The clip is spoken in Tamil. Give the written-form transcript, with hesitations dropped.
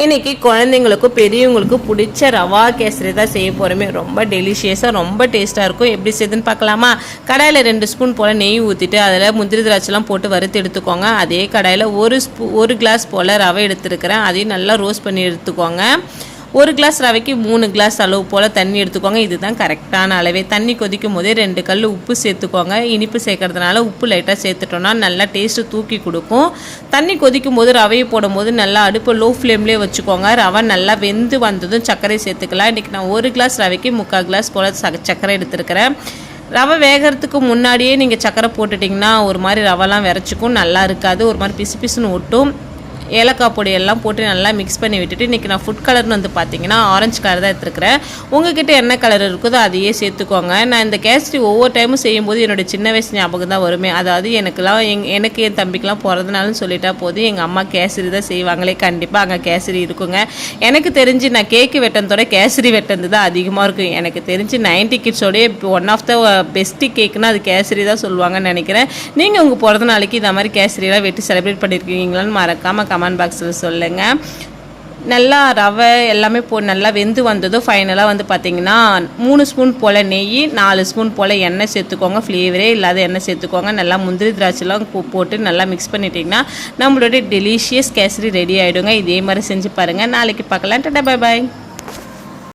இன்றைக்கி குழந்தைங்களுக்கும் பெரியவங்களுக்கும் பிடிச்ச ரவா கேசரி தான் செய்ய போகிறோமே. ரொம்ப டெலிஷியஸாக ரொம்ப டேஸ்ட்டாக இருக்கும். எப்படி செய்யுதுன்னு பார்க்கலாமா? கடாயில் 2 ஸ்பூன் போல் நெய் ஊற்றிட்டு அதில் முந்திரி திராட்சைலாம் போட்டு வறுத்து எடுத்துக்கோங்க. அதே கடாயில் ஒரு கிளாஸ் போல் ரவை எடுத்துருக்கிறேன். அதையும் நல்லா ரோஸ்ட் பண்ணி எடுத்துக்கோங்க. 1 கிளாஸ் ரவைக்கு 3 கிளாஸ் அளவு போல் தண்ணி எடுத்துக்கோங்க. இதுதான் கரெக்டான அளவே. தண்ணி கொதிக்கும் போதே 2 கல் உப்பு சேர்த்துக்கோங்க. இனிப்பு சேர்க்கறதுனால உப்பு லைட்டாக சேர்த்துட்டோன்னா நல்லா டேஸ்ட்டு தூக்கி கொடுக்கும். தண்ணி கொதிக்கும் போது ரவையை போடும்போது நல்லா அடுப்பு லோ ஃப்ளேம்லேயே வச்சுக்கோங்க. ரவை நல்லா வெந்து வந்ததும் சர்க்கரை சேர்த்துக்கலாம். இன்றைக்கி நான் 1 கிளாஸ் ரவைக்கு 3/4 கிளாஸ் போல் சர்க்கரை எடுத்துருக்கிறேன். ரவை வேகிறதுக்கு முன்னாடியே நீங்கள் சர்க்கரை போட்டுட்டிங்கன்னா ஒரு மாதிரி ரவைலாம் விரைச்சிக்கும், நல்லா இருக்காது, ஒரு மாதிரி பிசு பிசுன்னு ஒட்டும். ஏலக்காய் பொடியெல்லாம் போட்டு நல்லா மிக்ஸ் பண்ணி விட்டுட்டு இன்றைக்கி நான் ஃபுட் கலர்னு வந்து பார்த்திங்கன்னா ஆரஞ்சு கலர் தான் எடுத்துருக்கிறேன். உங்கள்கிட்ட என்ன கலர் இருக்குதோ அதையே சேர்த்துக்கோங்க. நான் இந்த கேசரி ஒவ்வொரு டைமும் செய்யும்போது என்னோடய சின்ன வயசு ஞாபகம் தான் வருமே. அதாவது எனக்கு என் தம்பிக்கெலாம் பிறந்தனாலும் சொல்லிட்டா போதும், எங்கள் அம்மா கேசரி தான் செய்வாங்களே, கண்டிப்பாக அங்கே கேசரி இருக்குங்க. எனக்கு தெரிஞ்சு நான் கேக்கு வெட்டனத்தோட கேசரி வெட்டது தான் அதிகமாக இருக்கும். எனக்கு தெரிஞ்சு 90 கிட்ஸோடைய ஒன் ஆஃப் த பெஸ்ட்டு கேக்குன்னா அது கேசரி தான் சொல்லுவாங்கன்னு நினைக்கிறேன். நீங்கள் உங்கள் பிறந்த நாளைக்கு இந்த மாதிரி கேசரியெலாம் வெட்டி செலிப்ரேட் பண்ணியிருக்கீங்களான்னு மறக்காமல் கமெண்ட் பாக்ஸில் சொல்லுங்கள். நல்லா ரவை எல்லாமே நல்லா வெந்து வந்ததும் ஃபைனலாக வந்து பார்த்திங்கன்னா 3 ஸ்பூன் போல் நெய், 4 ஸ்பூன் போல் எண்ணெய் சேர்த்துக்கோங்க. ஃப்ளேவரே இல்லாத எண்ணெய் சேர்த்துக்கோங்க. நல்லா முந்திரி திராட்சைலாம் போட்டு நல்லா மிக்ஸ் பண்ணிட்டிங்கன்னா நம்மளுடைய டெலிஷியஸ் கேசரி ரெடி ஆகிடுங்க. இதே மாதிரி செஞ்சு பாருங்கள். நாளைக்கு பார்க்கலாம். Tata, bye bye.